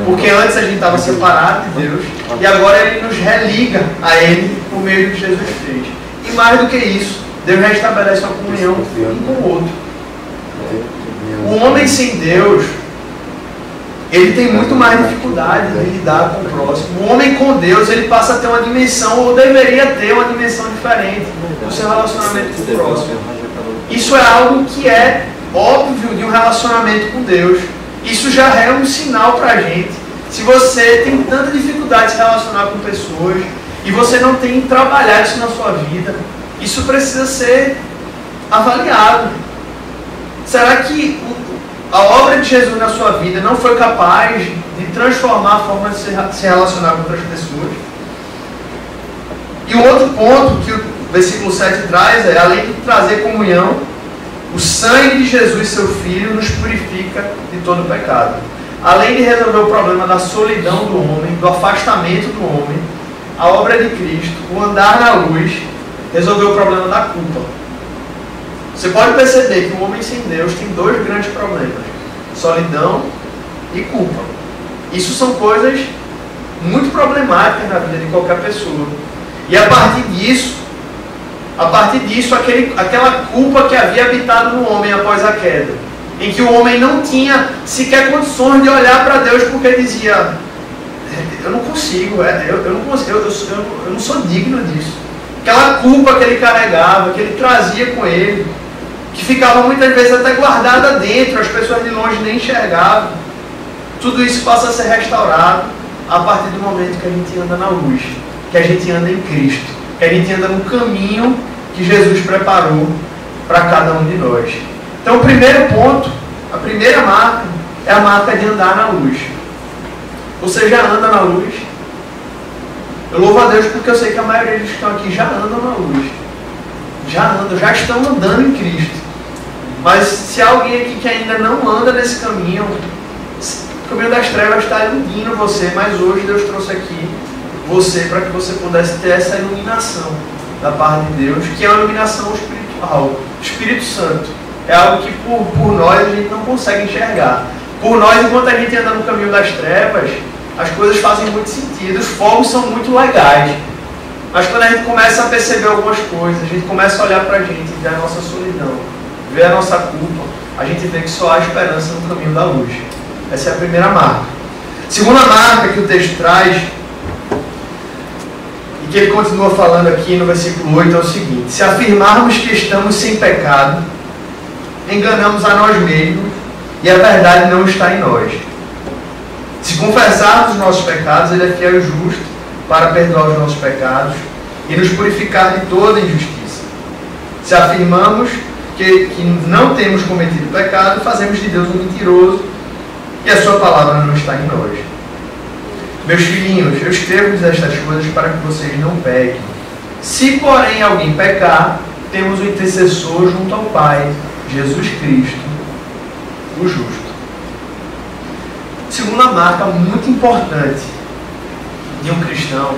Porque antes a gente estava separado de Deus e agora Ele nos religa a Ele por meio do que Jesus fez. E mais do que isso, Deus restabelece a comunhão um com o outro. O homem sem Deus, ele tem muito mais dificuldade de lidar com o próximo. O homem com Deus, ele passa a ter uma dimensão, ou deveria ter uma dimensão diferente do seu relacionamento com o próximo. Isso é algo que é óbvio de um relacionamento com Deus. Isso já é um sinal para a gente. Se você tem tanta dificuldade de se relacionar com pessoas e você não tem trabalhado isso na sua vida, isso precisa ser avaliado. Será que a obra de Jesus na sua vida não foi capaz de transformar a forma de se relacionar com outras pessoas? E o outro ponto que o versículo 7 traz é, além de trazer comunhão, o sangue de Jesus, seu Filho, nos purifica de todo pecado. Além de resolver o problema da solidão do homem, do afastamento do homem, a obra de Cristo, o andar na luz, resolveu o problema da culpa. Você pode perceber que o homem sem Deus tem dois grandes problemas: solidão e culpa. Isso são coisas muito problemáticas na vida de qualquer pessoa. E a partir disso, aquela culpa que havia habitado no homem após a queda, em que o homem não tinha sequer condições de olhar para Deus porque dizia: eu não consigo, eu não sou digno disso. Aquela culpa que ele carregava, que ele trazia com ele, que ficava muitas vezes até guardada dentro, as pessoas de longe nem enxergavam. Tudo isso passa a ser restaurado a partir do momento que a gente anda na luz, que a gente anda em Cristo, que a gente anda no caminho que Jesus preparou para cada um de nós. Então o primeiro ponto, a primeira marca, é a marca de andar na luz. Você já anda na luz? Eu louvo a Deus porque eu sei que a maioria dos que estão aqui já andam na luz. Já estão andando em Cristo. Mas se há alguém aqui que ainda não anda nesse caminho, o caminho das trevas está iluminando você, mas hoje Deus trouxe aqui você para que você pudesse ter essa iluminação da parte de Deus, que é uma iluminação espiritual, Espírito Santo. É algo que por nós a gente não consegue enxergar. Por nós, enquanto a gente anda no caminho das trevas, as coisas fazem muito sentido, os fogos são muito legais. Mas quando a gente começa a perceber algumas coisas, a gente começa a olhar para a gente, ver a nossa solidão, ver a nossa culpa, a gente vê que só há esperança no caminho da luz. Essa é a primeira marca. Segunda marca que o texto traz, e que ele continua falando aqui no versículo 8, é o seguinte: se afirmarmos que estamos sem pecado, enganamos a nós mesmos e a verdade não está em nós. Se confessarmos os nossos pecados, Ele é fiel e justo para perdoar os nossos pecados e nos purificar de toda injustiça. Se afirmamos que não temos cometido pecado, fazemos de Deus um mentiroso e a sua palavra não está em nós. Meus filhinhos, eu escrevo-lhes estas coisas para que vocês não pequem. Se, porém, alguém pecar, temos um intercessor junto ao Pai, Jesus Cristo, o justo. Segunda marca muito importante de um cristão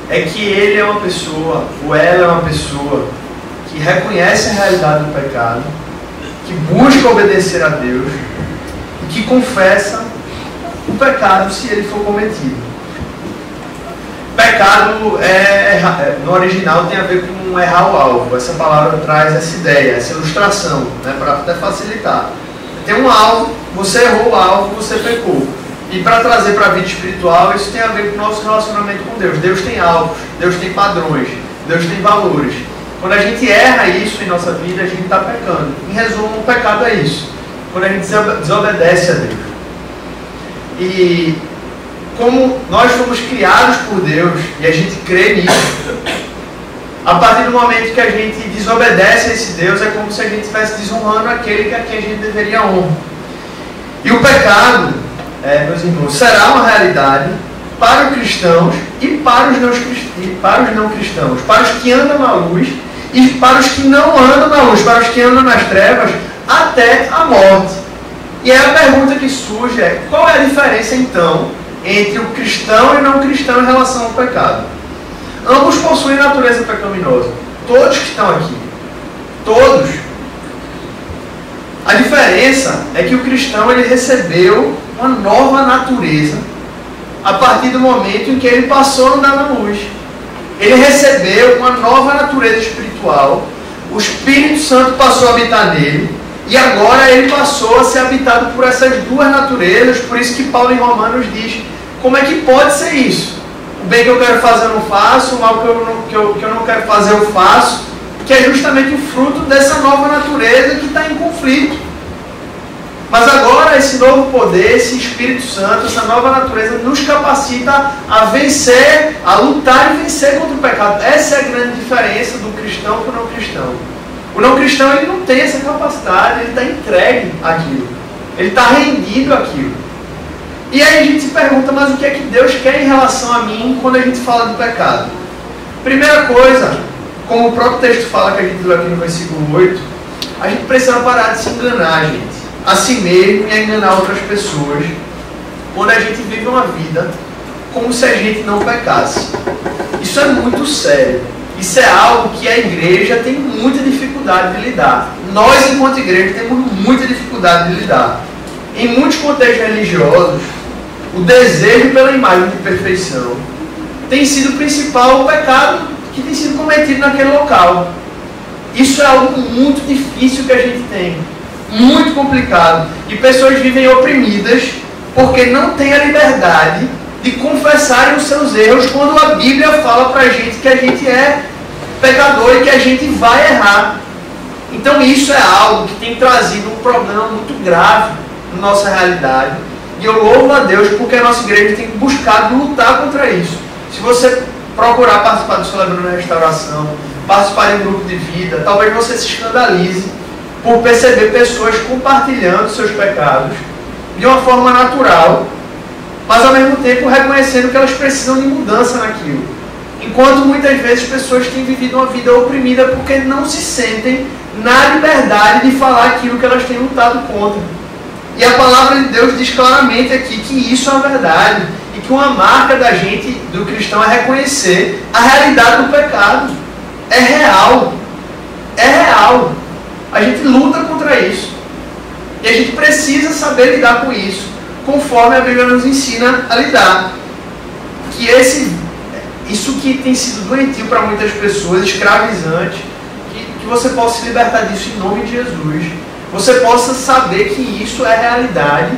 é que ele é uma pessoa, ou ela é uma pessoa, que reconhece a realidade do pecado, que busca obedecer a Deus e que confessa o pecado se ele for cometido. Pecado no original tem a ver com errar o alvo. Essa palavra traz essa ideia, essa ilustração, né, para até facilitar. Tem um alvo, você errou o alvo, você pecou. E para trazer para a vida espiritual, isso tem a ver com o nosso relacionamento com Deus. Deus tem alvos, Deus tem padrões, Deus tem valores. Quando a gente erra isso em nossa vida, a gente está pecando. Em resumo, o pecado é isso. Quando a gente desobedece a Deus. E como nós fomos criados por Deus, e a gente crê nisso, a partir do momento que a gente desobedece a esse Deus, é como se a gente estivesse desonrando aquele que a quem a gente deveria honrar. E o pecado, meus irmãos, será uma realidade para os cristãos e para os não cristãos, para os que andam na luz e para os que não andam na luz, para os que andam nas trevas, até a morte. E aí a pergunta que surge é: qual é a diferença então entre o cristão e o não cristão em relação ao pecado? Ambos possuem natureza pecaminosa. Todos que estão aqui. Todos. A diferença é que o cristão ele recebeu uma nova natureza a partir do momento em que ele passou a andar na luz. Ele recebeu uma nova natureza espiritual, o Espírito Santo passou a habitar nele, e agora ele passou a ser habitado por essas duas naturezas. Por isso que Paulo em Romanos diz, como é que pode ser isso? O bem que eu quero fazer eu não faço, o mal que eu não quero fazer eu faço, que é justamente o fruto dessa nova natureza que está em conflito. Mas agora esse novo poder, esse Espírito Santo, essa nova natureza nos capacita a vencer, a lutar e vencer contra o pecado. Essa é a grande diferença do cristão para o não cristão. O não cristão ele não tem essa capacidade, ele está entregue àquilo. Ele está rendido àquilo. E aí a gente se pergunta, mas o que é que Deus quer em relação a mim quando a gente fala do pecado? Primeira coisa, como o próprio texto fala que a gente leu aqui no versículo 8, a gente precisa parar de se enganar, gente. A si mesmo e a enganar outras pessoas quando a gente vive uma vida como se a gente não pecasse. Isso é muito sério. Isso é algo que a igreja tem muita dificuldade de lidar. Nós, enquanto igreja, temos muita dificuldade de lidar. Em muitos contextos religiosos, o desejo pela imagem de perfeição tem sido o principal pecado que tem sido cometido naquele local. Isso é algo muito difícil que a gente tem. Muito complicado. E pessoas vivem oprimidas porque não têm a liberdade de confessarem os seus erros quando a Bíblia fala pra gente que a gente é pecador e que a gente vai errar. Então isso é algo que tem trazido um problema muito grave na nossa realidade. E eu louvo a Deus porque a nossa igreja tem buscado lutar contra isso. Se você procurar participar do Celebrando a Restauração, participar de um grupo de vida, talvez você se escandalize por perceber pessoas compartilhando seus pecados de uma forma natural, mas ao mesmo tempo reconhecendo que elas precisam de mudança naquilo. Enquanto muitas vezes pessoas têm vivido uma vida oprimida porque não se sentem na liberdade de falar aquilo que elas têm lutado contra. E a palavra de Deus diz claramente aqui que isso é uma verdade e que uma marca da gente, do cristão, é reconhecer a realidade do pecado. É real. É real. A gente luta contra isso. E a gente precisa saber lidar com isso, conforme a Bíblia nos ensina a lidar. Que isso que tem sido doentio para muitas pessoas, escravizante, que você possa se libertar disso em nome de Jesus. Você possa saber que isso é realidade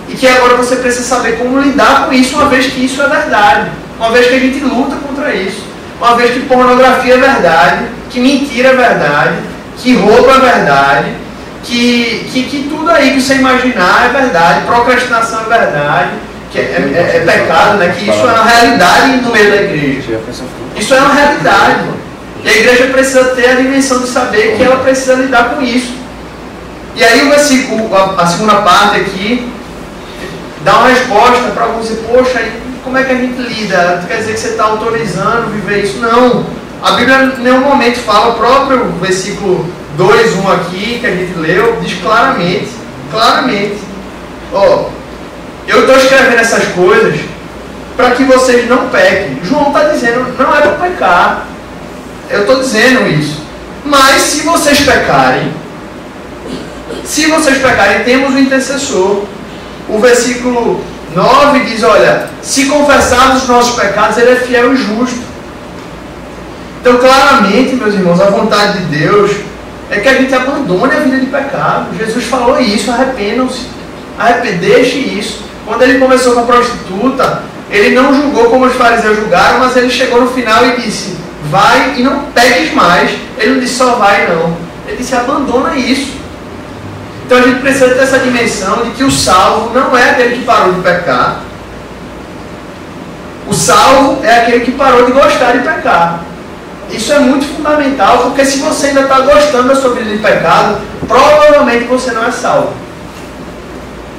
e que agora você precisa saber como lidar com isso, uma vez que isso é verdade. Uma vez que a gente luta contra isso. Uma vez que pornografia é verdade, que mentira é verdade, que roubo é verdade, que tudo aí que você imaginar é verdade, procrastinação é verdade, que é pecado, né? Que isso é uma realidade no meio da igreja. Isso é uma realidade. E a igreja precisa ter a dimensão de saber que ela precisa lidar com isso. E aí o versículo, a segunda parte aqui, dá uma resposta para alguns dizer, poxa, como é que a gente lida? Quer dizer que você está autorizando viver isso? Não. A Bíblia em nenhum momento fala, o próprio versículo 2:1 aqui, que a gente leu, diz claramente, eu estou escrevendo essas coisas para que vocês não pequem. João está dizendo, não é para pecar. Eu estou dizendo isso. Mas se vocês pecarem, temos um intercessor. O versículo 9 diz, olha, se confessarmos os nossos pecados, ele é fiel e justo. Então, claramente, meus irmãos, a vontade de Deus é que a gente abandone a vida de pecado. Jesus falou isso, arrependam-se, deixe isso. Quando ele conversou com a prostituta, ele não julgou como os fariseus julgaram, mas ele chegou no final e disse, vai e não peques mais. Ele não disse só vai, não. Ele disse, abandona isso. Então a gente precisa ter essa dimensão de que o salvo não é aquele que parou de pecar. O salvo é aquele que parou de gostar de pecar. Isso é muito fundamental, porque se você ainda está gostando da sua vida de pecado, provavelmente você não é salvo.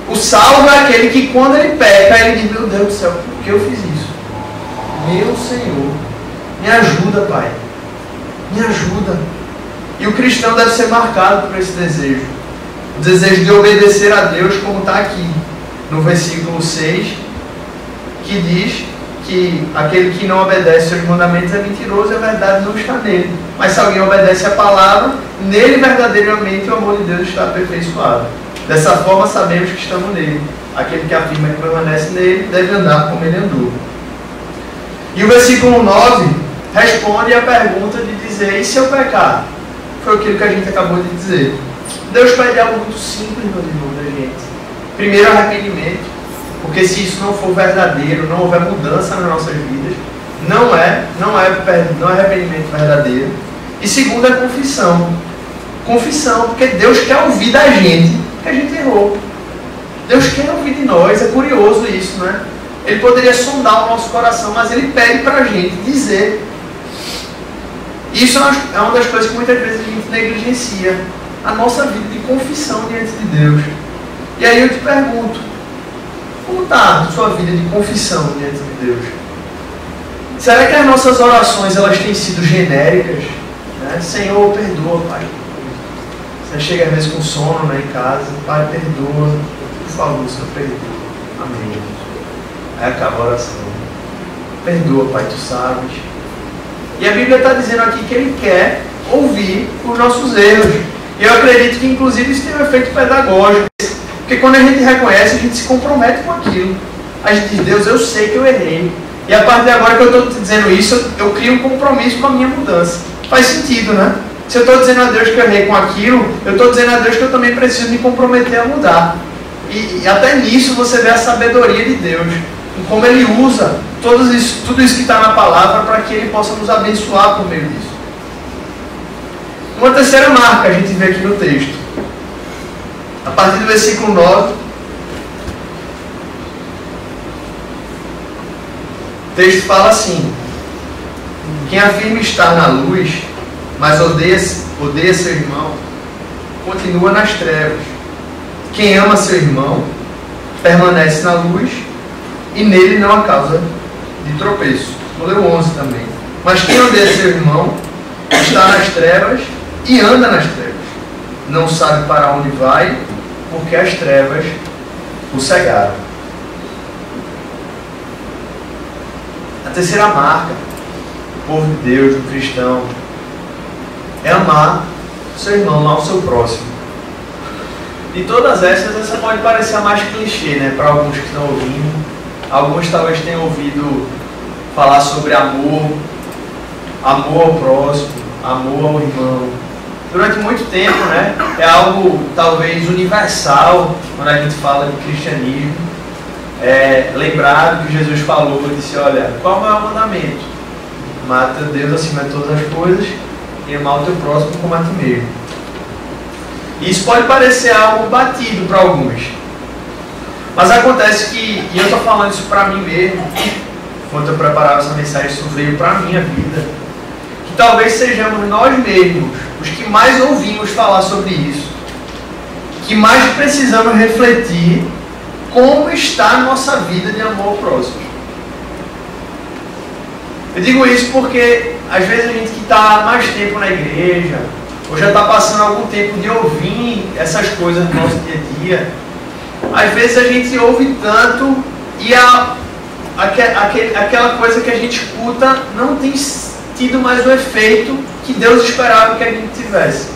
O salvo é aquele que quando ele peca, ele diz, meu Deus do céu, por que eu fiz isso? Meu Senhor, me ajuda, Pai. Me ajuda. E o cristão deve ser marcado por esse desejo. O desejo de obedecer a Deus, como está aqui no versículo 6, que diz que aquele que não obedece aos mandamentos é mentiroso e a verdade não está nele. Mas se alguém obedece a palavra, nele verdadeiramente o amor de Deus está aperfeiçoado. Dessa forma sabemos que estamos nele. Aquele que afirma que permanece nele deve andar como ele andou. E o versículo 9 responde à pergunta de dizer: e se eu pecar? Foi aquilo que a gente acabou de dizer. Deus pede algo muito simples, meus irmãos, da gente. Primeiro, arrependimento. Porque se isso não for verdadeiro, não houver mudança nas nossas vidas, não é arrependimento verdadeiro. E segundo, é confissão. Confissão, porque Deus quer ouvir da gente que a gente errou. Deus quer ouvir de nós, é curioso isso, né? Ele poderia sondar o nosso coração, mas Ele pede para a gente dizer. Isso é uma das coisas que muitas vezes a gente negligencia. A nossa vida de confissão diante de Deus. E aí eu te pergunto, como está a sua vida de confissão diante de Deus? Será que as nossas orações elas têm sido genéricas? Né? Senhor, perdoa, Pai. Você chega às vezes com sono, né, em casa. Pai, perdoa. Por favor, Senhor, perdoa. Amém. Aí acaba a oração. Perdoa, Pai, tu sabes. E a Bíblia está dizendo aqui que Ele quer ouvir os nossos erros. E eu acredito que inclusive isso tem um efeito pedagógico. Porque quando a gente reconhece, a gente se compromete com aquilo. A gente diz: Deus, eu sei que eu errei. E a partir de agora que eu estou dizendo isso, eu crio um compromisso com a minha mudança. Faz sentido, né? Se eu estou dizendo a Deus que eu errei com aquilo, eu estou dizendo a Deus que eu também preciso me comprometer a mudar. E até nisso você vê a sabedoria de Deus. Em como Ele usa tudo isso que está na palavra para que Ele possa nos abençoar por meio disso. Uma terceira marca a gente vê aqui no texto. A partir do versículo 9, o texto fala assim: quem afirma estar na luz, mas odeia seu irmão, continua nas trevas. Quem ama seu irmão, permanece na luz, e nele não há causa de tropeço. Vou ler o 11 também. Mas quem odeia seu irmão, está nas trevas e anda nas trevas. Não sabe para onde vai, porque as trevas o cegaram. A terceira marca do povo de Deus, do cristão, é amar o seu irmão, amar o seu próximo. De todas essas, essa pode parecer a mais clichê, né? Para alguns que estão ouvindo. Alguns talvez tenham ouvido falar sobre amor ao próximo, amor ao irmão. Durante muito tempo, né? É algo talvez universal quando a gente fala de cristianismo. Lembrado que Jesus falou, ele disse: olha, qual é o maior mandamento? Amar teu Deus acima de todas as coisas e amar o teu próximo como a ti mesmo. Isso pode parecer algo batido para alguns. Mas acontece que, e eu estou falando isso para mim mesmo, enquanto eu preparava essa mensagem, isso veio para a minha vida, que talvez sejamos nós mesmos os que mais ouvimos falar sobre isso, que mais precisamos refletir como está a nossa vida de amor ao próximo. Eu digo isso porque às vezes a gente que está há mais tempo na igreja, ou já está passando algum tempo de ouvir essas coisas no nosso dia a dia, às vezes a gente ouve tanto e aquela coisa que a gente escuta não tem tido mais o efeito que Deus esperava que a gente tivesse.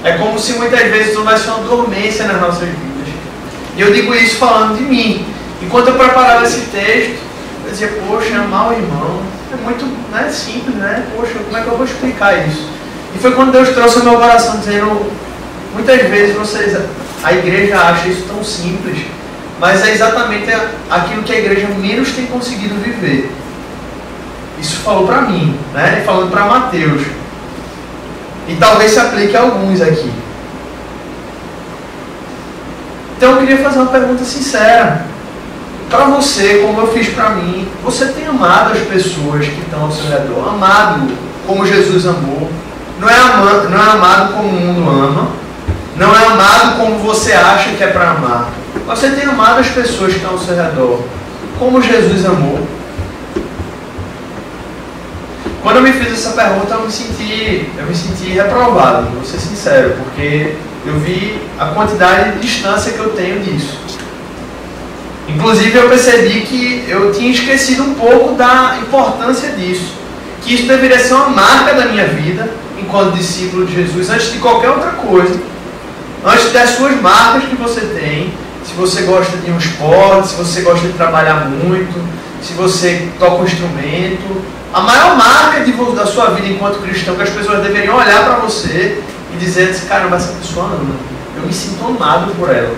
É como se muitas vezes houvesse uma dormência nas nossas vidas. E eu digo isso falando de mim. Enquanto eu preparava esse texto, eu dizia: poxa, amar o irmão é muito simples, né? Poxa, como é que eu vou explicar isso? E foi quando Deus trouxe ao meu coração dizendo: muitas vezes a igreja acha isso tão simples, mas é exatamente aquilo que a igreja menos tem conseguido viver. Isso falou para mim, né? E falando para Mateus. E talvez se aplique a alguns aqui. Então eu queria fazer uma pergunta sincera. Para você, como eu fiz para mim, você tem amado as pessoas que estão ao seu redor? Amado como Jesus amou? Não é amado como o mundo ama. Não é amado como você acha que é para amar. Você tem amado as pessoas que estão ao seu redor como Jesus amou? Quando eu me fiz essa pergunta, eu me senti reprovado, vou ser sincero, porque eu vi a quantidade de distância que eu tenho disso. Inclusive eu percebi que eu tinha esquecido um pouco da importância disso, que isso deveria ser uma marca da minha vida enquanto discípulo de Jesus, antes de qualquer outra coisa, antes das suas marcas que você tem. Se você gosta de um esporte, se você gosta de trabalhar muito, se você toca um instrumento, a maior marca da sua vida enquanto cristão, que as pessoas deveriam olhar para você e dizer assim, caramba, essa pessoa ama, eu me sinto amado por ela.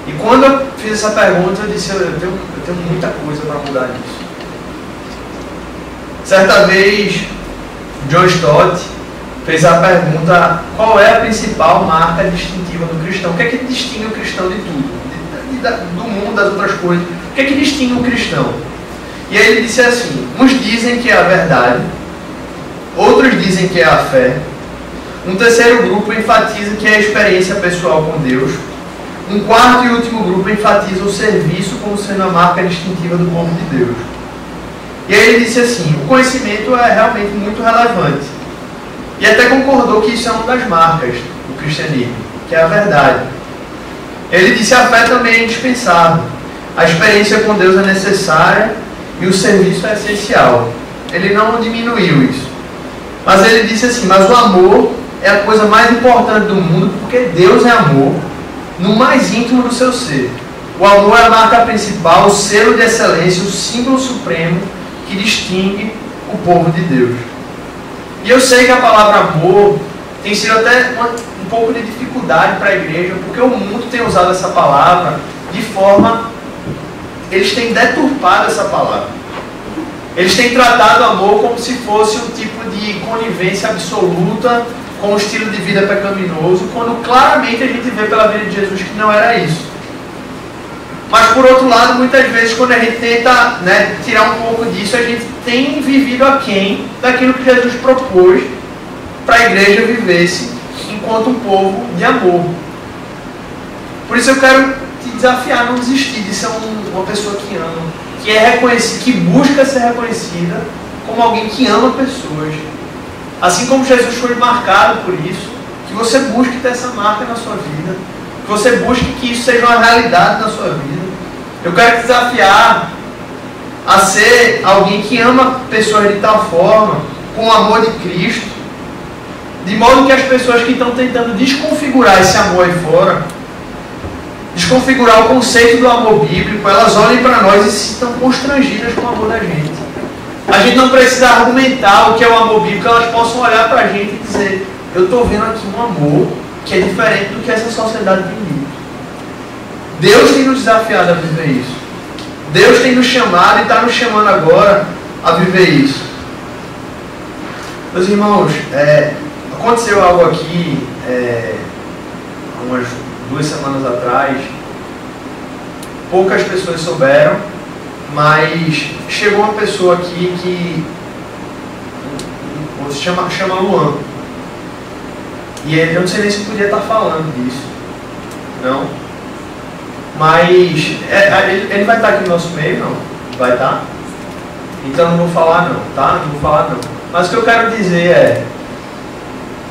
E quando eu fiz essa pergunta, eu disse, eu tenho muita coisa para mudar nisso. Certa vez, John Stott fez a pergunta, qual é a principal marca distintiva do cristão? O que é que distingue o cristão de tudo? Do mundo, das outras coisas. O que é que distingue o cristão? E aí ele disse assim, uns dizem que é a verdade, outros dizem que é a fé, um terceiro grupo enfatiza que é a experiência pessoal com Deus, um quarto e último grupo enfatiza o serviço como sendo a marca distintiva do povo de Deus. E aí ele disse assim, o conhecimento é realmente muito relevante. E até concordou que isso é uma das marcas do cristianismo, que é a verdade. Ele disse a fé também é indispensável. A experiência com Deus é necessária e o serviço é essencial. Ele não diminuiu isso. Mas ele disse assim, mas o amor é a coisa mais importante do mundo, porque Deus é amor, no mais íntimo do seu ser. O amor é a marca principal, o selo de excelência, o símbolo supremo que distingue o povo de Deus. E eu sei que a palavra amor tem sido até um pouco de dificuldade para a igreja, porque o mundo tem usado essa palavra de forma... Eles têm deturpado essa palavra. Eles têm tratado o amor como se fosse um tipo de conivência absoluta com um estilo de vida pecaminoso, quando claramente a gente vê pela vida de Jesus que não era isso. Mas por outro lado, muitas vezes quando a gente tenta tirar um pouco disso, a gente tem vivido aquém daquilo que Jesus propôs para a igreja vivesse enquanto um povo de amor. Por isso eu quero te desafiar a não desistir de ser uma pessoa que ama, que é reconhecida, que busca ser reconhecida como alguém que ama pessoas. Assim como Jesus foi marcado por isso, que você busque ter essa marca na sua vida, que você busque que isso seja uma realidade na sua vida. Eu quero te desafiar a ser alguém que ama pessoas de tal forma, com o amor de Cristo, de modo que as pessoas que estão tentando desconfigurar esse amor aí fora, desconfigurar o conceito do amor bíblico, elas olhem para nós e se sintam constrangidas com o amor da gente. A gente não precisa argumentar o que é o amor bíblico, elas possam olhar para a gente e dizer, eu estou vendo aqui um amor que é diferente do que essa sociedade tem dito. Deus tem nos desafiado a viver isso. Deus tem nos chamado e está nos chamando agora a viver isso. Meus irmãos, aconteceu algo aqui há umas 2 semanas atrás. Poucas pessoas souberam, mas chegou uma pessoa aqui que chama Luan. E eu não sei nem se podia estar falando disso. Não. Mas ele vai estar aqui no nosso meio, não? Vai estar? Então não vou falar não, tá? Não vou falar não. Mas o que eu quero dizer é,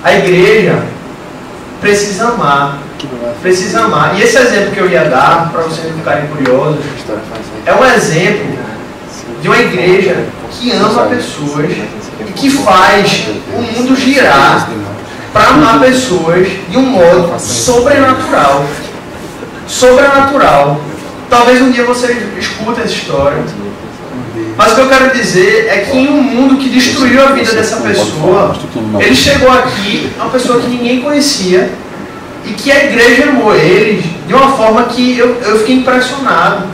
a igreja precisa amar. Precisa amar. E esse exemplo que eu ia dar, para vocês não ficarem curiosos, é um exemplo de uma igreja que ama pessoas e que faz o mundo girar para amar pessoas de um modo sobrenatural. Sobrenatural. Talvez um dia você escute essa história. Mas o que eu quero dizer é que em um mundo que destruiu a vida dessa pessoa, ele chegou aqui, uma pessoa que ninguém conhecia, e que a igreja amou eles de uma forma que eu fiquei impressionado.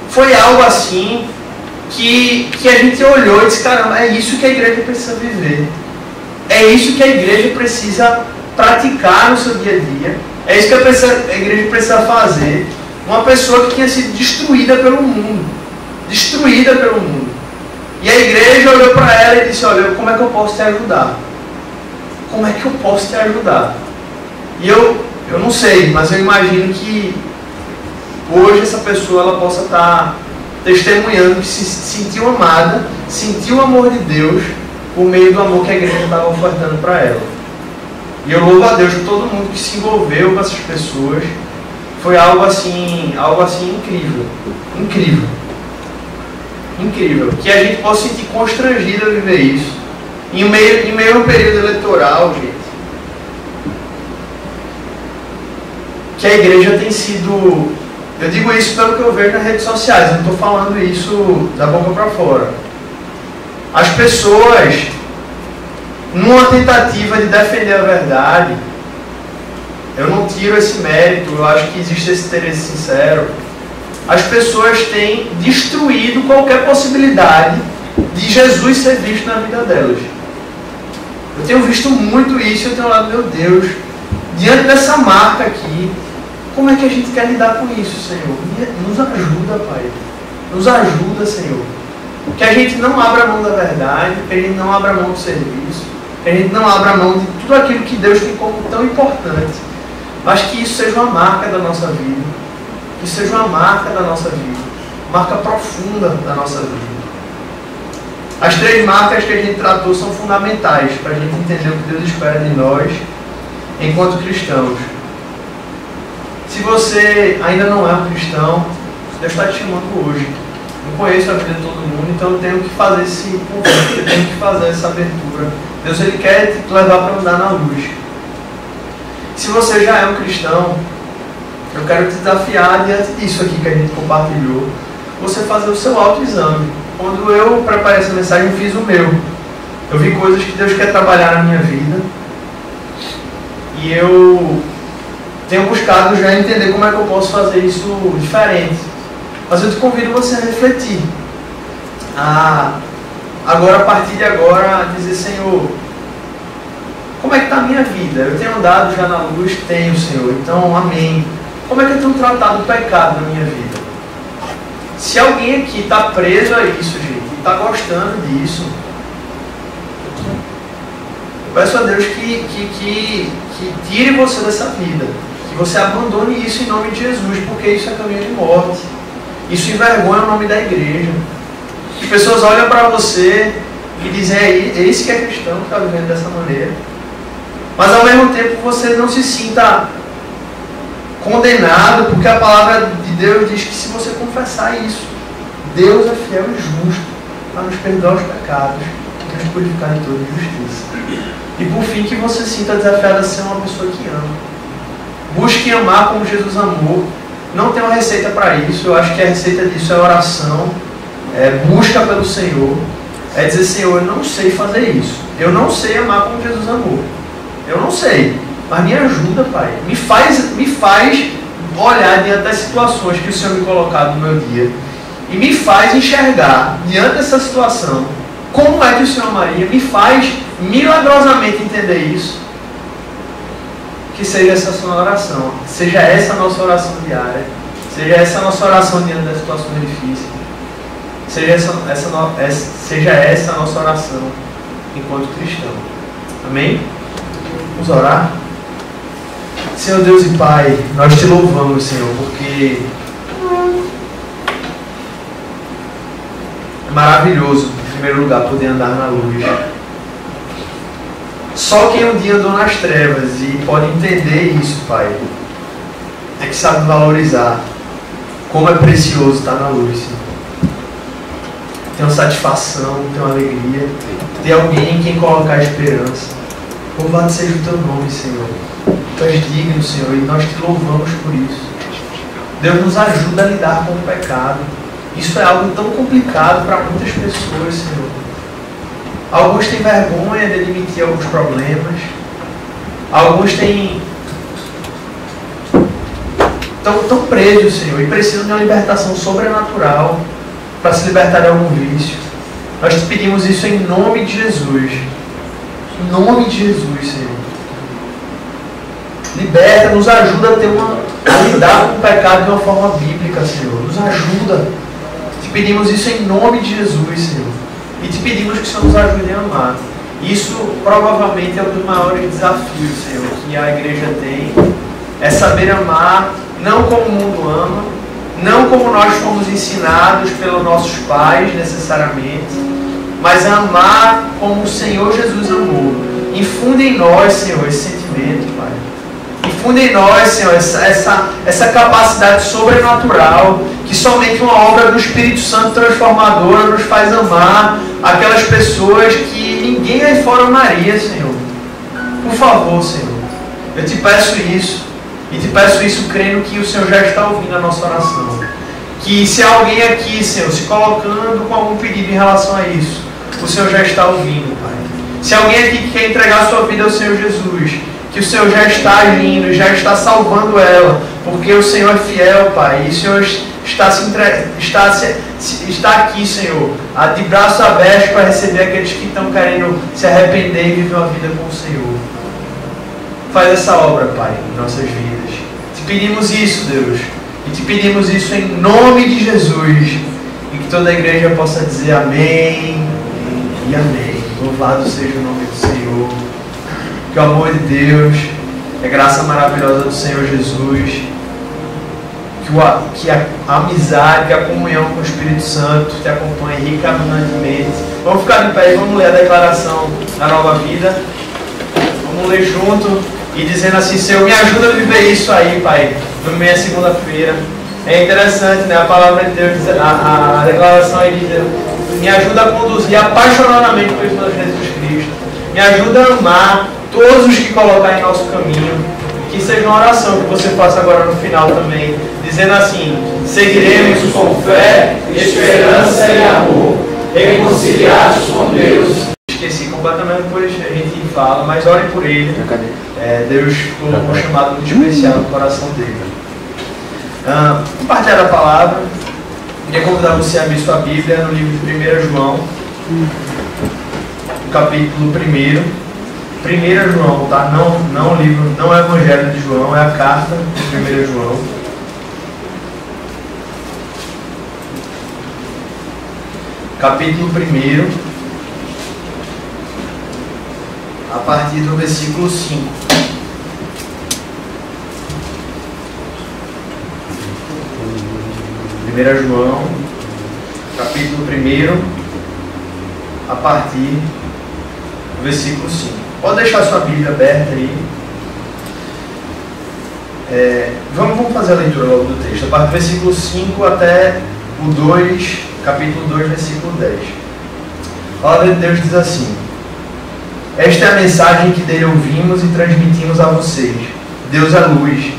Foi algo assim que a gente olhou e disse, caramba, é isso que a igreja precisa viver. É isso que a igreja precisa praticar no seu dia a dia. É isso que a igreja precisa fazer. Uma pessoa que tinha sido destruída pelo mundo. Destruída pelo mundo. E a igreja olhou para ela e disse, olha, como é que eu posso te ajudar? Como é que eu posso te ajudar? E eu não sei, mas eu imagino que hoje essa pessoa ela possa estar testemunhando que se sentiu amada, sentiu o amor de Deus por meio do amor que a igreja estava ofertando para ela. E eu louvo a Deus por todo mundo que se envolveu com essas pessoas. foi algo assim incrível. Incrível. Incrível. Que a gente possa se sentir constrangido a viver isso. Em meio a um período eleitoral, gente. Que a igreja tem sido... Eu digo isso pelo que eu vejo nas redes sociais. Eu não estou falando isso da boca para fora. As pessoas, numa tentativa de defender a verdade, eu não tiro esse mérito, eu acho que existe esse interesse sincero. As pessoas têm destruído qualquer possibilidade de Jesus ser visto na vida delas. Eu tenho visto muito isso e eu tenho falado, meu Deus, diante dessa marca aqui, como é que a gente quer lidar com isso, Senhor? Nos ajuda, Pai. Nos ajuda, Senhor. Que a gente não abra mão da verdade, que a gente não abra mão do serviço, que a gente não abra mão de tudo aquilo que Deus tem como tão importante, mas que isso seja uma marca da nossa vida. Que seja uma marca da nossa vida. Marca profunda da nossa vida. As 3 marcas que a gente tratou são fundamentais para a gente entender o que Deus espera de nós enquanto cristãos. Se você ainda não é um cristão, Deus está te chamando hoje. Eu conheço a vida de todo mundo, então eu tenho que fazer esse convite, eu tenho que fazer essa abertura. Deus, Ele quer te levar para andar na luz. Se você já é um cristão, eu quero te desafiar diante disso aqui que a gente compartilhou, você fazer o seu autoexame. Quando eu preparei essa mensagem, eu fiz o meu. Eu vi coisas que Deus quer trabalhar na minha vida. E eu tenho buscado já entender como é que eu posso fazer isso diferente. Mas eu te convido você a refletir. Agora, a partir de agora, a dizer, Senhor, como é que está a minha vida? Eu tenho andado já na luz? Tenho, Senhor. Então, amém. Como é que eu tenho tratado o pecado na minha vida? Se alguém aqui está preso a isso, gente, e está gostando disso, eu peço a Deus que tire você dessa vida. Que você abandone isso em nome de Jesus, porque isso é caminho de morte. Isso envergonha o nome da igreja. As pessoas olham para você e dizem, é esse que é cristão que está vivendo dessa maneira. Mas ao mesmo tempo você não se sinta condenado, porque a palavra de Deus diz que se você confessar isso, Deus é fiel e justo para nos perdoar os pecados e nos purificar de toda injustiça. E por fim, que você sinta desafiado a ser uma pessoa que ama. Busque amar como Jesus amou. Não tem uma receita para isso. Eu acho que a receita disso é oração, busca pelo Senhor, é dizer, Senhor, eu não sei fazer isso. Eu não sei amar como Jesus amou. Eu não sei. Mas me ajuda, Pai. Me faz olhar diante das situações que o Senhor me colocado no meu dia. E me faz enxergar, diante dessa situação, como é que o Senhor amaria. Me faz milagrosamente entender isso. Que seja essa a sua oração. Seja essa a nossa oração diária. Seja essa a nossa oração diante das situações difíceis. Seja essa a nossa oração enquanto cristão. Amém? Vamos orar? Senhor Deus e Pai, nós te louvamos, Senhor, porque é maravilhoso, em primeiro lugar, poder andar na luz. Só quem um dia andou nas trevas e pode entender isso, Pai, é que sabe valorizar como é precioso estar na luz, Senhor. Tem uma satisfação, tem uma alegria, tem alguém em quem colocar esperança. Louvado seja o Teu nome, Senhor. Tu és digno, Senhor, e nós te louvamos por isso. Deus nos ajuda a lidar com o pecado. Isso é algo tão complicado para muitas pessoas, Senhor. Alguns têm vergonha de admitir alguns problemas. Alguns estão presos, Senhor, e precisam de uma libertação sobrenatural para se libertar de algum vício. Nós te pedimos isso em nome de Jesus. Em nome de Jesus, Senhor. Liberta, nos ajuda a lidar com o pecado de uma forma bíblica, Senhor. Nos ajuda. Te pedimos isso em nome de Jesus, Senhor. E te pedimos que o Senhor nos ajude a amar. Isso provavelmente é um dos maiores desafios, Senhor, que a igreja tem. É saber amar, não como o mundo ama, não como nós fomos ensinados pelos nossos pais, necessariamente, mas amar como o Senhor Jesus amou. Infunde em nós, Senhor, esse sentimento, Pai. Infunde em nós, Senhor, essa capacidade sobrenatural que somente uma obra do Espírito Santo transformadora nos faz amar aquelas pessoas que ninguém aí fora amaria, Senhor. Por favor, Senhor, eu te peço isso. E te peço isso crendo que o Senhor já está ouvindo a nossa oração. Que se há alguém aqui, Senhor, se colocando com algum pedido em relação a isso, o Senhor já está ouvindo, Pai. Se alguém aqui que quer entregar a sua vida ao Senhor Jesus, que o Senhor já está agindo, já está salvando ela, porque o Senhor é fiel, Pai, e o Senhor está aqui, Senhor, de braços abertos para receber aqueles que estão querendo se arrepender e viver uma vida com o Senhor. Faz essa obra, Pai, em nossas vidas. Te pedimos isso, Deus, e te pedimos isso em nome de Jesus, e que toda a igreja possa dizer amém e amém. Louvado seja o nome do Senhor. Que o amor de Deus, a graça maravilhosa do Senhor Jesus, que a amizade, a comunhão com o Espírito Santo te acompanhe ricamente. Vamos ficar de pé e vamos ler a declaração da nova vida. Vamos ler junto e dizendo assim: Senhor, me ajuda a viver isso aí, Pai, no meio da segunda-feira. É interessante, né? A palavra de Deus, a declaração aí diz: me ajuda a conduzir apaixonadamente por Jesus Cristo. Me ajuda a amar todos os que colocar em nosso caminho. Que seja uma oração que você faça agora no final também, dizendo assim: seguiremos com fé, esperança e amor, reconciliados com Deus. Esqueci completamente, depois a gente fala, mas ore por ele. Deus colocou um chamado muito especial no coração dele. Compartilhar a palavra. Queria convidar você a abrir sua Bíblia no livro de 1 João, capítulo 1. 1 João, tá? Não o livro, não é o Evangelho de João, é a carta de 1 João. Capítulo 1, a partir do versículo 5. João, capítulo 1, a partir do versículo 5. Pode deixar sua Bíblia aberta aí. Vamos fazer a leitura logo do texto. A partir do versículo 5 até o 2, capítulo 2, versículo 10. A palavra de Deus diz assim: esta é a mensagem que dele ouvimos e transmitimos a vocês. Deus é luz.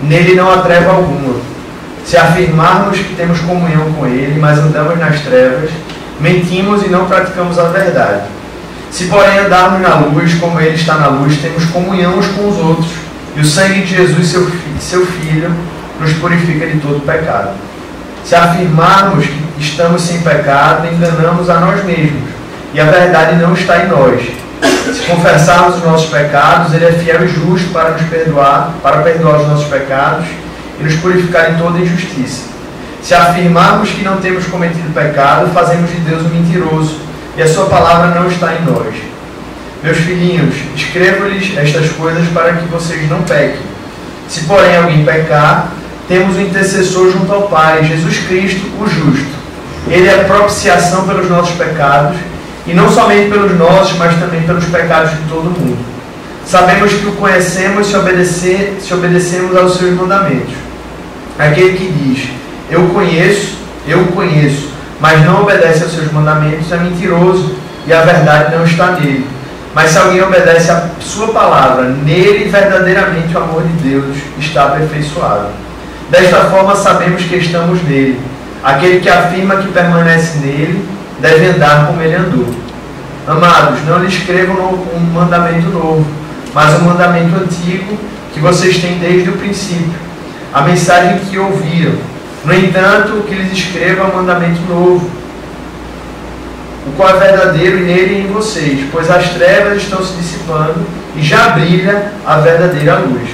Nele não há treva alguma. Se afirmarmos que temos comunhão com ele, mas andamos nas trevas, mentimos e não praticamos a verdade. Se, porém, andarmos na luz, como ele está na luz, temos comunhão uns com os outros, e o sangue de Jesus, seu Filho, nos purifica de todo pecado. Se afirmarmos que estamos sem pecado, enganamos a nós mesmos, e a verdade não está em nós. Se confessarmos os nossos pecados, ele é fiel e justo para nos perdoar, para perdoar os nossos pecados e nos purificar de toda injustiça. Se afirmarmos que não temos cometido pecado, fazemos de Deus um mentiroso, e a sua palavra não está em nós. Meus filhinhos, escrevo-lhes estas coisas para que vocês não pequem. Se, porém, alguém pecar, temos um intercessor junto ao Pai, Jesus Cristo, o justo. Ele é a propiciação pelos nossos pecados, e não somente pelos nossos, mas também pelos pecados de todo mundo. Sabemos que o conhecemos se obedecemos aos seus mandamentos. Aquele que diz: eu o conheço, mas não obedece aos seus mandamentos, é mentiroso, e a verdade não está nele. Mas se alguém obedece à sua palavra, nele verdadeiramente o amor de Deus está aperfeiçoado. Desta forma sabemos que estamos nele. Aquele que afirma que permanece nele, deve andar como ele andou. Amados, não lhes escrevo um mandamento novo, mas um mandamento antigo que vocês têm desde o princípio, a mensagem que ouviram. No entanto, o que lhes escrevo é um mandamento novo, o qual é verdadeiro e nele e em vocês, pois as trevas estão se dissipando e já brilha a verdadeira luz.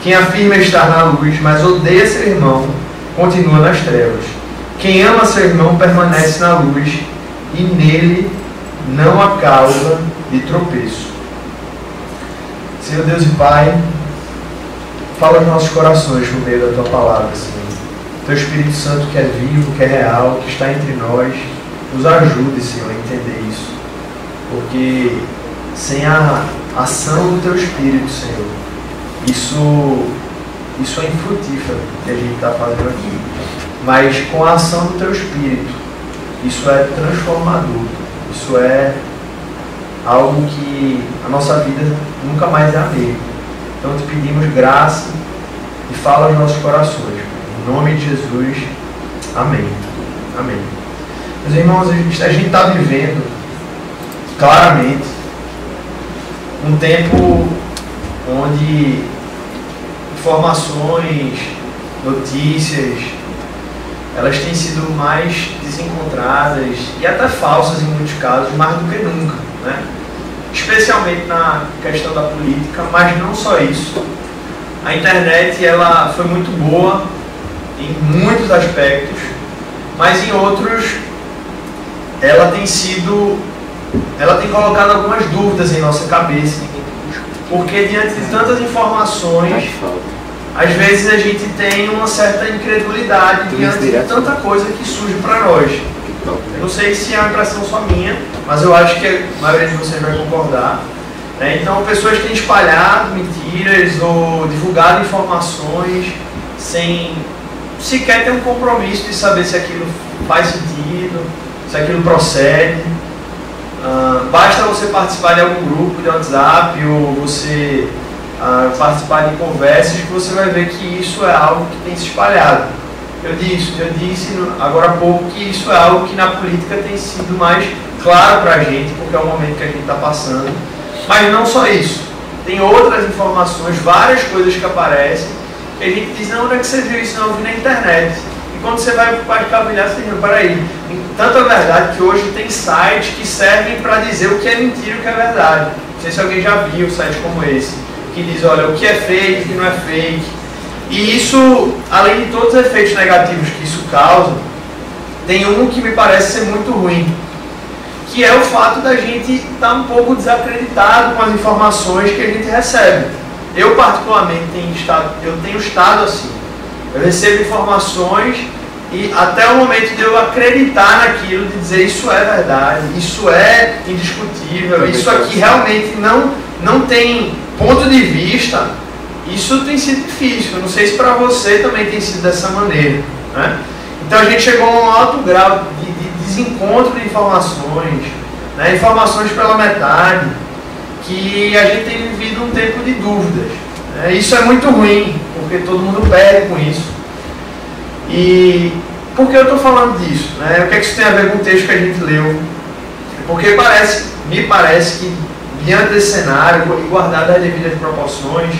Quem afirma estar na luz, mas odeia seu irmão, continua nas trevas. Quem ama seu irmão permanece na luz, e nele não há causa de tropeço. Senhor Deus e Pai, fala aos nossos corações por meio da Tua palavra, Senhor. Teu Espírito Santo que é vivo, que é real, que está entre nós, nos ajude, Senhor, a entender isso. Porque sem a ação do Teu Espírito, Senhor, isso é infrutífero que a gente está fazendo aqui. Mas com a ação do teu Espírito, isso é transformador. Isso é algo que a nossa vida nunca mais é a mesma. Então te pedimos graça e fala aos nossos corações. Em nome de Jesus, amém. Amém. Meus irmãos, a gente está vivendo claramente um tempo onde informações, notícias, elas têm sido mais desencontradas e até falsas em muitos casos, mais do que nunca, né? Especialmente na questão da política, mas não só isso. A internet ela foi muito boa em muitos aspectos, mas em outros ela tem colocado algumas dúvidas em nossa cabeça, porque diante de tantas informações, às vezes a gente tem uma certa incredulidade diante de tanta coisa que surge para nós. Eu não sei se é uma impressão só minha, mas eu acho que a maioria de vocês vai concordar. Então, pessoas têm espalhado mentiras ou divulgado informações sem sequer ter um compromisso de saber se aquilo faz sentido, se aquilo procede. Basta você participar de algum grupo de WhatsApp ou você participar de conversas que você vai ver que isso é algo que tem se espalhado. Eu disse agora há pouco que isso é algo que na política tem sido mais claro para a gente, porque é o momento que a gente está passando. Mas não só isso. Tem outras informações, várias coisas que aparecem, que a gente diz, não, onde é que você viu isso? Não, eu vi na internet. E quando você vai cavilhar, você diz, peraí. Tanto é verdade que hoje tem sites que servem para dizer o que é mentira e o que é verdade. Não sei se alguém já viu sites como esse, que diz, olha, o que é fake, o que não é fake. E isso, além de todos os efeitos negativos que isso causa, tem um que me parece ser muito ruim, que é o fato da gente estar um pouco desacreditado com as informações que a gente recebe. Eu, particularmente, tenho estado assim. Eu recebo informações e até o momento de eu acreditar naquilo, de dizer isso é verdade, isso é indiscutível, isso aqui realmente não tem ponto de vista, isso tem sido difícil. Eu não sei se para você também tem sido dessa maneira, né? Então a gente chegou a um alto grau de desencontro de informações, né? Informações pela metade, que a gente tem vivido um tempo de dúvidas, né? Isso é muito ruim, porque todo mundo perde com isso. E por que eu estou falando disso, né? O que é que isso tem a ver com o texto que a gente leu? Porque me parece que diante desse cenário, e guardado as devidas proporções,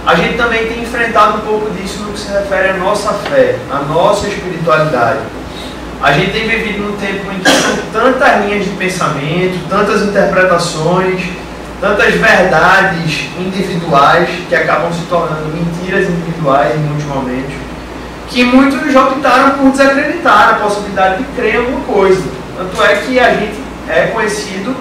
a gente também tem enfrentado um pouco disso no que se refere à nossa fé, à nossa espiritualidade. A gente tem vivido num tempo em que são tantas linhas de pensamento, tantas interpretações, tantas verdades individuais que acabam se tornando mentiras individuais em muitos momentos, que muitos já optaram por desacreditar a possibilidade de crer em alguma coisa. Tanto é que a gente é conhecido,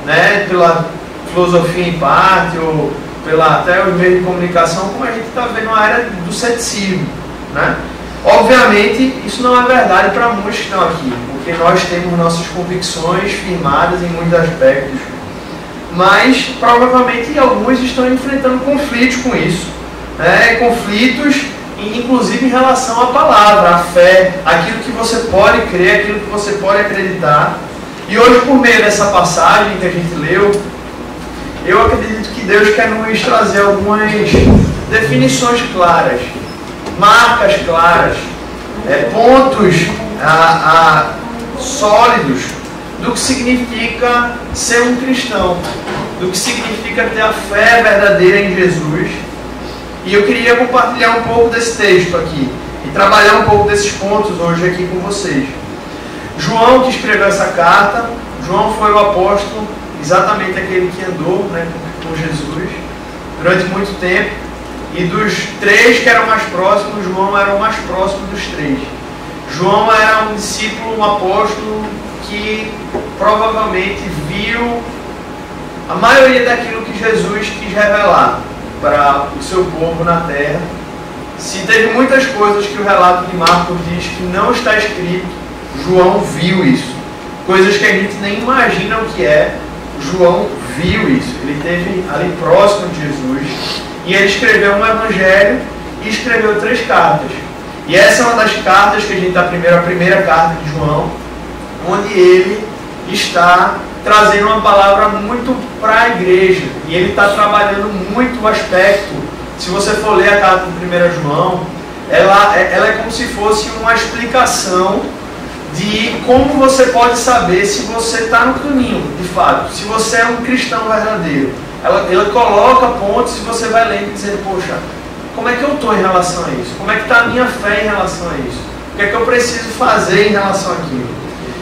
né, pela filosofia em parte, ou até os meios de comunicação, como a gente está vendo a era do ceticismo, né? Obviamente, isso não é verdade para muitos que estão aqui, porque nós temos nossas convicções firmadas em muitos aspectos, mas provavelmente alguns estão enfrentando conflitos com isso, né? Conflitos, inclusive em relação à palavra, à fé, aquilo que você pode crer, aquilo que você pode acreditar. E hoje, por meio dessa passagem que a gente leu, eu acredito que Deus quer nos trazer algumas definições claras, marcas claras, pontos sólidos do que significa ser um cristão, do que significa ter a fé verdadeira em Jesus. E eu queria compartilhar um pouco desse texto aqui e trabalhar um pouco desses pontos hoje aqui com vocês. João, que escreveu essa carta, João foi o apóstolo, exatamente aquele que andou, né, com Jesus durante muito tempo, e dos três que eram mais próximos, João era o mais próximo dos três. João era um discípulo, um apóstolo que provavelmente viu a maioria daquilo que Jesus quis revelar para o seu povo na terra. Se teve muitas coisas que o relato de Marcos diz que não está escrito, João viu isso. Coisas que a gente nem imagina o que é, João viu isso. Ele esteve ali próximo de Jesus. E ele escreveu um evangelho e escreveu 3 cartas. E essa é uma das cartas que a gente está a primeira carta de João, onde ele está trazendo uma palavra muito para a igreja. E ele está trabalhando muito o aspecto, se você for ler a carta de 1 João, ela é como se fosse uma explicação de como você pode saber se você está no caminho, de fato, se você é um cristão verdadeiro. Ela coloca pontos e você vai lendo dizendo, poxa, como é que eu estou em relação a isso? Como é que está a minha fé em relação a isso? O que é que eu preciso fazer em relação àquilo?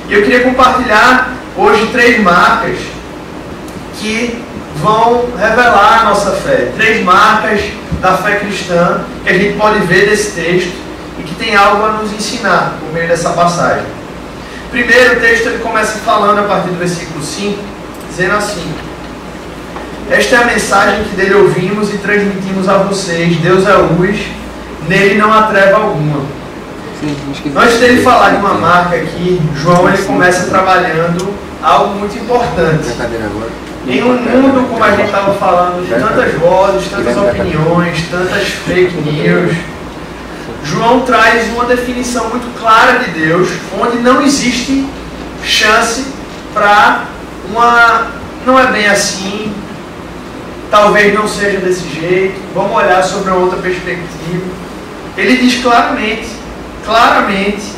E eu queria compartilhar hoje 3 marcas que vão revelar a nossa fé. 3 marcas da fé cristã que a gente pode ver desse texto e que tem algo a nos ensinar por meio dessa passagem. Primeiro, o texto ele começa falando a partir do versículo 5, dizendo assim: esta é a mensagem que dele ouvimos e transmitimos a vocês. Deus é luz, nele não há treva alguma. Antes dele falar de uma marca aqui, João ele começa trabalhando algo muito importante. Em um mundo, como a gente estava falando, de tantas vozes, tantas opiniões, tantas fake news, João traz uma definição muito clara de Deus, onde não existe chance para uma... não é bem assim, talvez não seja desse jeito, vamos olhar sobre uma outra perspectiva. Ele diz claramente,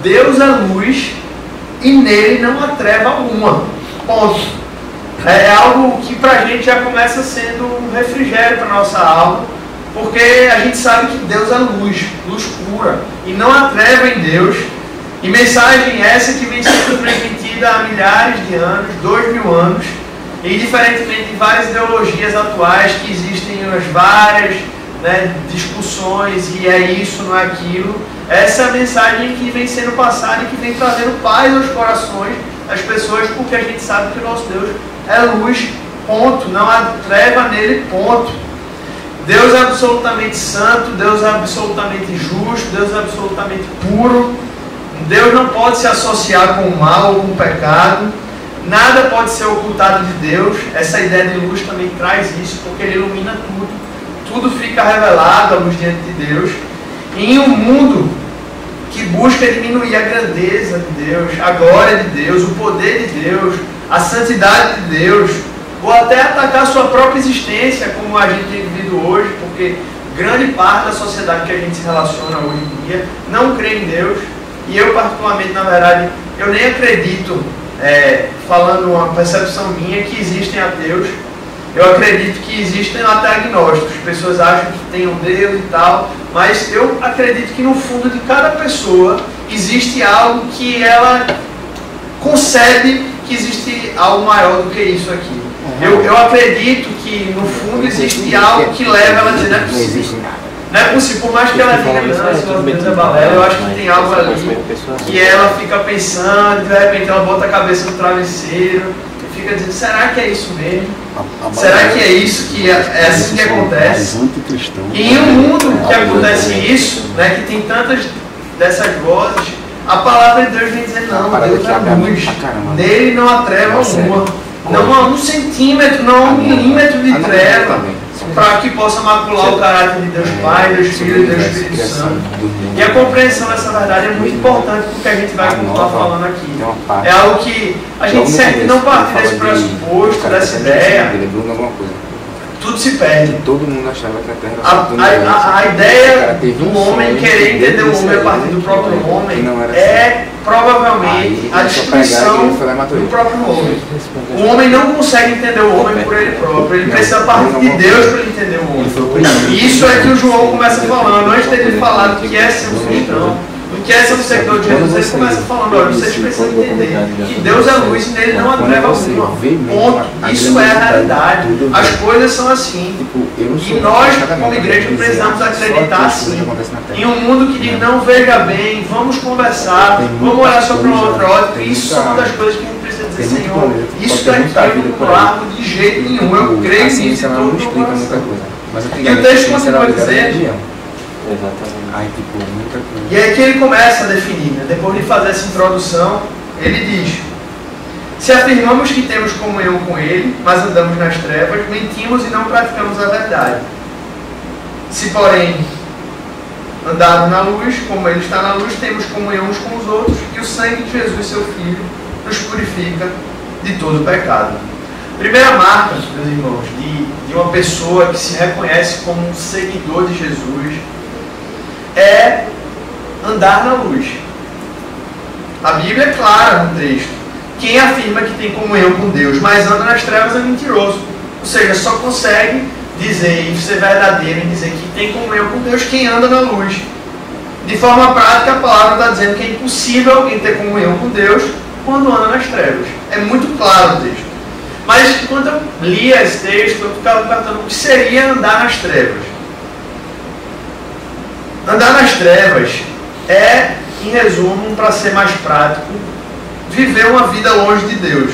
Deus é luz e nele não há treva alguma. Ponto. É algo que pra gente já começa sendo um refrigério para nossa alma, porque a gente sabe que Deus é luz, luz pura, e não há treva em Deus. E mensagem essa que vem sendo transmitida há milhares de anos, 2000 anos, e diferentemente de várias ideologias atuais que existem as várias discussões, e é isso, não é aquilo. Essa é a mensagem que vem sendo passada e que vem trazendo paz aos corações das pessoas, porque a gente sabe que o nosso Deus é luz, ponto. Não há treva nele, ponto. Deus é absolutamente santo, Deus é absolutamente justo, Deus é absolutamente puro. Deus não pode se associar com o mal ou com o pecado. Nada pode ser ocultado de Deus. Essa ideia de luz também traz isso, porque Ele ilumina tudo. Tudo fica revelado à luz diante de Deus. E em um mundo que busca diminuir a grandeza de Deus, a glória de Deus, o poder de Deus, a santidade de Deus, ou até atacar a sua própria existência, como a gente tem vivido hoje, porque grande parte da sociedade que a gente se relaciona hoje em dia não crê em Deus. E eu particularmente, na verdade, eu nem acredito, falando uma percepção minha, que existem ateus. Eu acredito que existem até agnósticos, pessoas acham que tem um Deus e tal, mas eu acredito que no fundo de cada pessoa existe algo que ela concebe que existe algo maior do que isso aqui. Eu acredito que no fundo existe algo que leva ela a dizer, não é possível. Não é possível, por mais que ela diga, não, Deus é balela, eu acho que tem algo ali que ela fica pensando, de repente ela bota a cabeça no travesseiro, fica dizendo, será que é isso mesmo? Será que é isso que é assim que acontece? E em um mundo que acontece isso, que tem tantas dessas vozes, a palavra de Deus vem dizer, não, Deus é luz, nele não há treva alguma, não há 1 centímetro, não há 1 milímetro de treva para que possa macular o caráter de Deus Pai, Deus Filho e Deus Espírito Santo. E a compreensão dessa verdade é muito importante porque a gente vai continuar falando aqui. É algo que a gente sempre não parte desse pressuposto, dessa ideia, tudo se perde. Todo mundo achava que a Terra era a ideia do homem querer entender o homem a partir do próprio homem é provavelmente a destruição do próprio homem. O homem não consegue entender o homem por ele próprio, ele precisa partir de Deus para entender o homem. E isso é que o João começa falando, antes dele falar do que é ser um cristão, do que é ser um seguidor de Jesus, ele começa falando, olha, vocês precisam entender que Deus é luz e nele não há treva alguma. Ponto. Isso é a realidade. As coisas são assim. E nós, como igreja, precisamos acreditar assim. Em um mundo que diz, não, veja bem, vamos conversar, vamos olhar sobre uma outra ótica. Isso é uma das coisas que a gente precisa dizer, Senhor, isso daqui eu não largo de jeito nenhum. Eu creio nisso de todo o coração. E o texto continua dizendo, e é que ele começa a definir, depois de fazer essa introdução, ele diz, se afirmamos que temos comunhão com ele, mas andamos nas trevas, mentimos e não praticamos a verdade. Se, porém, andarmos na luz, como Ele está na luz, temos comunhão uns com os outros, e o sangue de Jesus, seu Filho, nos purifica de todo pecado. Primeira marca, meus irmãos, de uma pessoa que se reconhece como um seguidor de Jesus é andar na luz. A Bíblia é clara no texto. Quem afirma que tem comunhão com Deus, mas anda nas trevas, é mentiroso. Ou seja, só consegue dizer e ser verdadeiro em dizer que tem comunhão com Deus quem anda na luz. De forma prática, a palavra está dizendo que é impossível alguém ter comunhão com Deus quando anda nas trevas. É muito claro o texto. Mas quando eu lia esse texto, eu ficava perguntando o que seria andar nas trevas. Andar nas trevas é, em resumo, para ser mais prático, viver uma vida longe de Deus.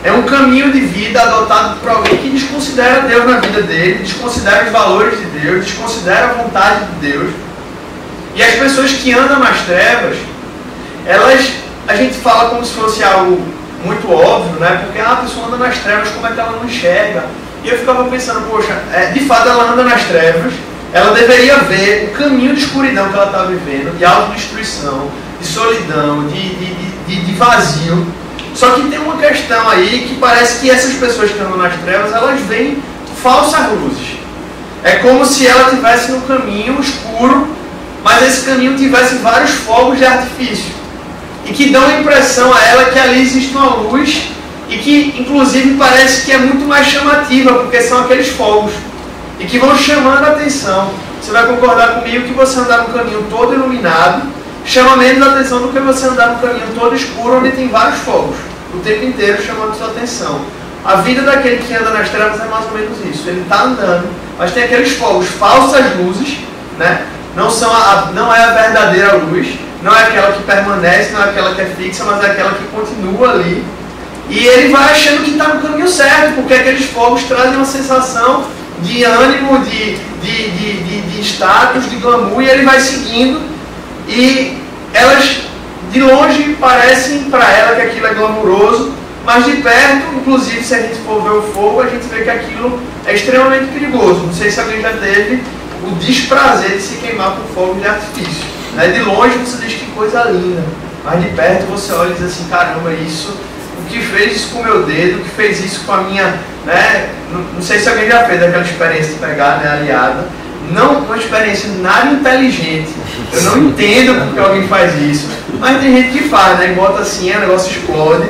É um caminho de vida adotado por alguém que desconsidera Deus na vida dele, desconsidera os valores de Deus, desconsidera a vontade de Deus. E as pessoas que andam nas trevas, a gente fala como se fosse algo muito óbvio, né? Porque a pessoa anda nas trevas, como é que ela não enxerga? E eu ficava pensando, poxa, de fato ela anda nas trevas, ela deveria ver o caminho de escuridão que ela está vivendo, de autodestruição, de solidão, de vazio. Só que tem uma questão aí que parece que essas pessoas que andam nas trevas, elas veem falsas luzes. É como se ela estivesse no caminho escuro, mas esse caminho tivesse vários fogos de artifício. E que dão a impressão a ela que ali existe uma luz e que, inclusive, parece que é muito mais chamativa, porque são aqueles fogos e que vão chamando a atenção. Você vai concordar comigo que você andar no caminho todo iluminado chama menos atenção do que você andar no caminho todo escuro, onde tem vários fogos, o tempo inteiro chamando sua atenção. A vida daquele que anda nas trevas é mais ou menos isso. Ele está andando, mas tem aqueles fogos, falsas luzes, né? Não é a verdadeira luz, não é aquela que permanece, não é aquela que é fixa, mas é aquela que continua ali. E ele vai achando que está no caminho certo, porque aqueles fogos trazem uma sensação de ânimo, de status, de glamour, e ele vai seguindo. E elas, de longe, parecem para ela que aquilo é glamuroso, mas de perto, inclusive, se a gente for ver o fogo, a gente vê que aquilo é extremamente perigoso. Não sei se alguém já teve o desprazer de se queimar com fogo de artifício. De longe você diz que coisa linda, mas de perto você olha e diz assim, caramba, o que fez isso com o meu dedo, o que fez isso com a minha, né? Não sei se alguém já fez aquela experiência de pegar, né, aliada. Não uma experiência nada inteligente. Eu não entendo porque alguém faz isso, mas tem gente que faz, né? Bota assim, o negócio explode.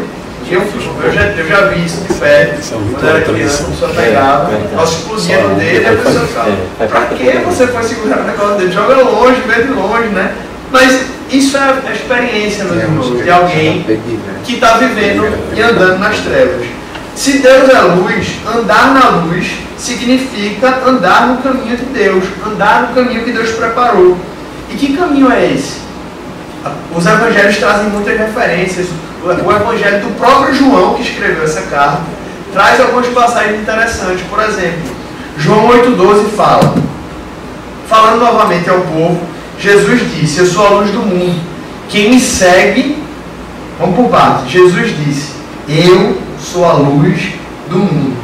Eu já vi isso de perto. Quando era criança, a pessoa pegava, o negócio explodia no dedo e a pessoa ficava, pra que você foi segurar o negócio dele? Joga longe, vê de longe, né? Mas isso é a experiência, meus irmãos, de alguém que está vivendo e andando nas trevas. Se Deus é luz, andar na luz significa andar no caminho de Deus, andar no caminho que Deus preparou. E que caminho é esse? Os evangelhos trazem muitas referências. O evangelho do próprio João, que escreveu essa carta, traz algumas passagens interessantes. Por exemplo, João 8,12 falando novamente ao povo, Jesus disse, eu sou a luz do mundo. Quem me segue, vamos por parte, Jesus disse, eu sou a luz do mundo.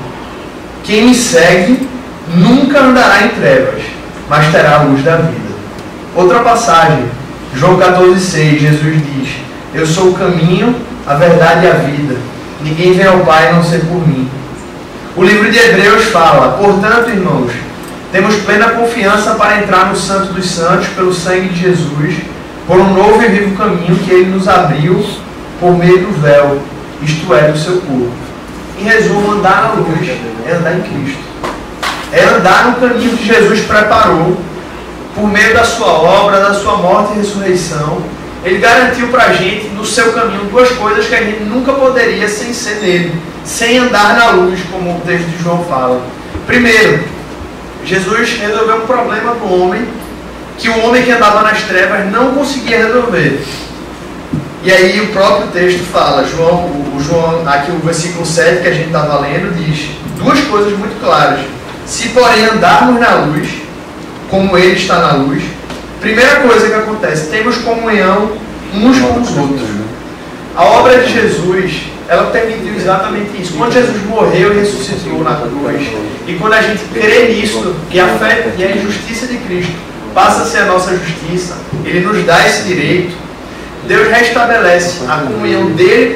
Quem me segue nunca andará em trevas, mas terá a luz da vida. Outra passagem, João 14,6, Jesus diz, eu sou o caminho, a verdade e a vida. Ninguém vem ao Pai a não ser por mim. O livro de Hebreus fala, portanto, irmãos, temos plena confiança para entrar no Santo dos Santos pelo sangue de Jesus, por um novo e vivo caminho que Ele nos abriu por meio do véu, isto é, do seu corpo. Em resumo, andar na luz é andar em Cristo. É andar no caminho que Jesus preparou, por meio da sua obra, da sua morte e ressurreição. Ele garantiu para a gente, no seu caminho, duas coisas que a gente nunca poderia sem ser nele, sem andar na luz, como o texto de João fala. Primeiro, Jesus resolveu um problema do homem, que o homem que andava nas trevas não conseguia resolver. E aí o próprio texto fala, João, aqui o versículo 7 que a gente estava lendo, diz duas coisas muito claras. Se porém andarmos na luz, como Ele está na luz, primeira coisa que acontece, temos comunhão uns com os outros. A obra de Jesus ela permitiu exatamente isso. Quando Jesus morreu e ressuscitou na cruz, e quando a gente crê nisso, que a fé e a justiça de Cristo passa a ser a nossa justiça, Ele nos dá esse direito, Deus restabelece a comunhão dele